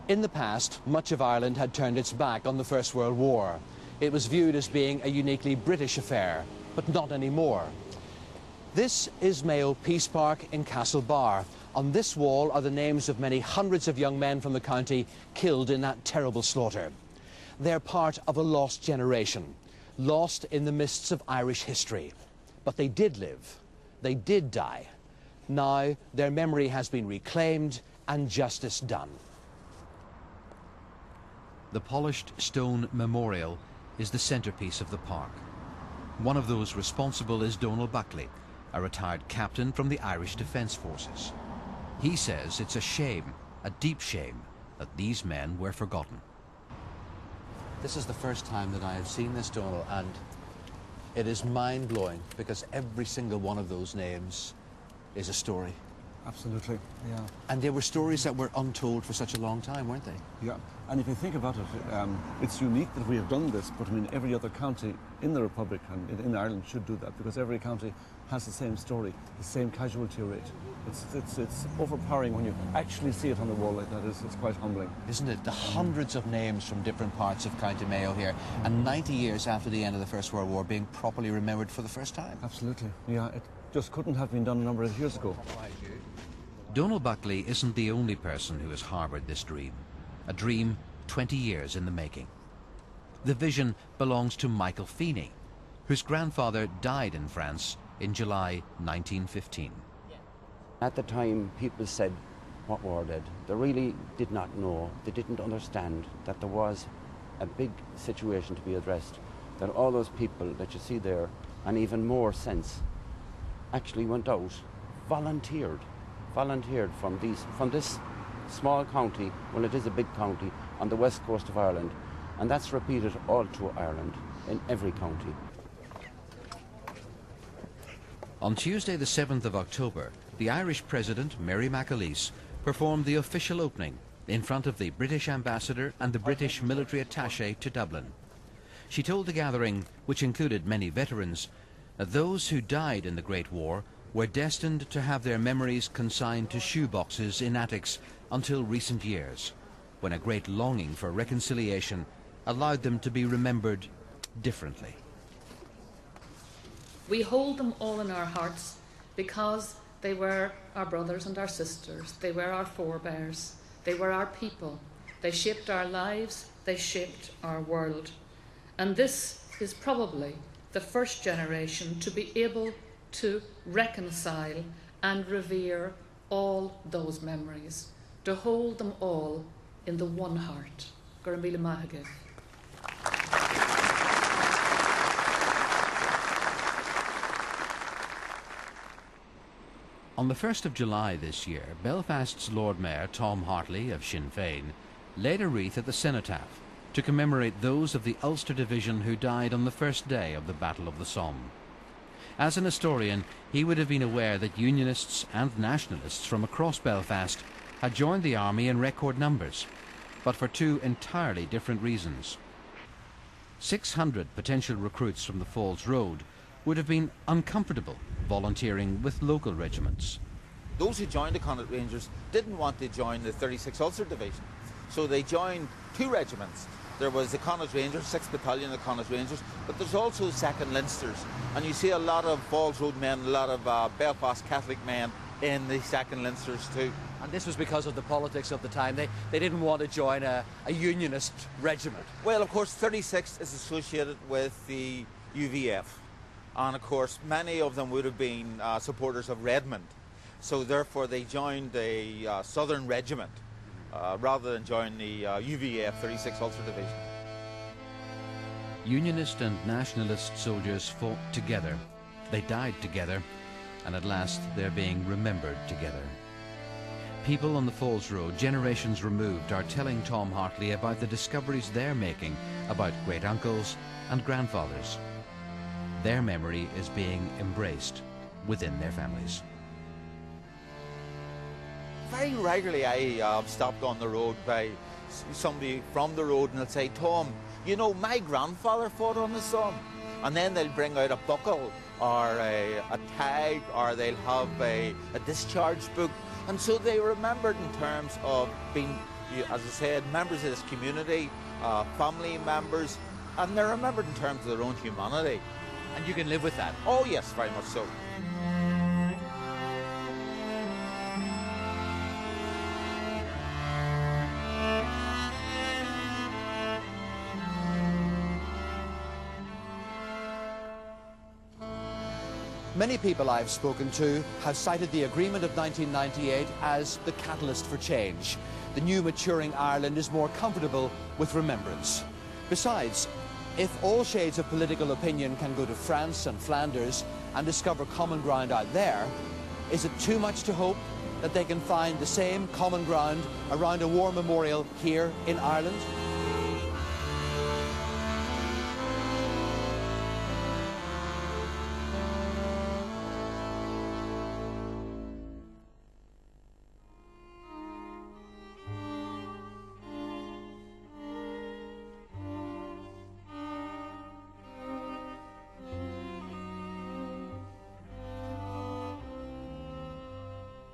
In the past, much of Ireland had turned its back on the First World War. It was viewed as being a uniquely British affair, but not anymore. This is Mayo Peace Park in Castlebar. On this wall are the names of many hundreds of young men from the county killed in that terrible slaughter. They're part of a lost generation, lost in the mists of Irish history. But they did live. They did die. Now their memory has been reclaimed and justice done. The polished stone memorial is the centrepiece of the park. One of those responsible is Donal Buckley, a retired captain from the Irish Defence Forces. He says it's a shame, a deep shame, that these men were forgotten. This is the first time that I have seen this, Donal, and it is mind-blowing because every single one of those names is a story. Absolutely, yeah. And they were stories that were untold for such a long time, weren't they? Yeah, and if you think about it, it's unique that we have done this, but I mean, every other county in the Republic and in Ireland should do that, because every county has the same story, the same casualty rate. It's overpowering when you actually see it on the wall like that. It's quite humbling. Isn't it? The hundreds of names from different parts of County Mayo here, and 90 years after the end of the First World War being properly remembered for the first time. Absolutely, yeah. It just couldn't have been done a number of years ago. Donal Buckley isn't the only person who has harboured this dream, a dream 20 years in the making. The vision belongs to Michael Feeney, whose grandfather died in France in July 1915. At the time, people said, what war did? They really did not know, they didn't understand that there was a big situation to be addressed, that all those people that you see there, and even more since, actually went out, volunteered from this small county, well, it is a big county, on the west coast of Ireland, and that's repeated all through Ireland, in every county. On Tuesday the 7th of October, the Irish President, Mary McAleese, performed the official opening in front of the British Ambassador and the British Military Attaché to Dublin. She told the gathering, which included many veterans, that those who died in the Great War were destined to have their memories consigned to shoeboxes in attics until recent years, when a great longing for reconciliation allowed them to be remembered differently. We hold them all in our hearts because they were our brothers and our sisters, they were our forebears, they were our people, they shaped our lives, they shaped our world. And this is probably the first generation to be able to reconcile and revere all those memories, to hold them all in the one heart. Gurmila Mahagif. On the 1st of July this year, Belfast's Lord Mayor Tom Hartley of Sinn Féin laid a wreath at the cenotaph to commemorate those of the Ulster Division who died on the first day of the Battle of the Somme. As an historian, he would have been aware that Unionists and Nationalists from across Belfast had joined the army in record numbers, but for two entirely different reasons. 600 potential recruits from the Falls Road would have been uncomfortable volunteering with local regiments. Those who joined the Connaught Rangers didn't want to join the 36th Ulster Division, so they joined two regiments. There was the Connaught Rangers, 6th Battalion of Connaught Rangers, but there's also 2nd Leinsters, and you see a lot of Falls Road men, a lot of Belfast Catholic men in the 2nd Leinsters too. And this was because of the politics of the time. They didn't want to join a unionist regiment. Well, of course, 36th is associated with the UVF, and of course many of them would have been supporters of Redmond, so therefore they joined the Southern Regiment rather than join the UVF 36th Ulster Division. Unionist and Nationalist soldiers fought together, they died together, and at last they're being remembered together. People on the Falls Road, generations removed, are telling Tom Hartley about the discoveries they're making about great-uncles and grandfathers. Their memory is being embraced within their families. Very regularly I stopped on the road by somebody from the road and they'll say, Tom, you know, my grandfather fought on the Somme. And then they'll bring out a buckle or a tag, or they'll have a discharge book. And so they remembered in terms of being as I said, members of this community, family members, and they're remembered in terms of their own humanity. And you can live with that. Oh yes, very much so. Many people I've spoken to have cited the agreement of 1998 as the catalyst for change. The new maturing Ireland is more comfortable with remembrance. Besides, if all shades of political opinion can go to France and Flanders and discover common ground out there, is it too much to hope that they can find the same common ground around a war memorial here in Ireland?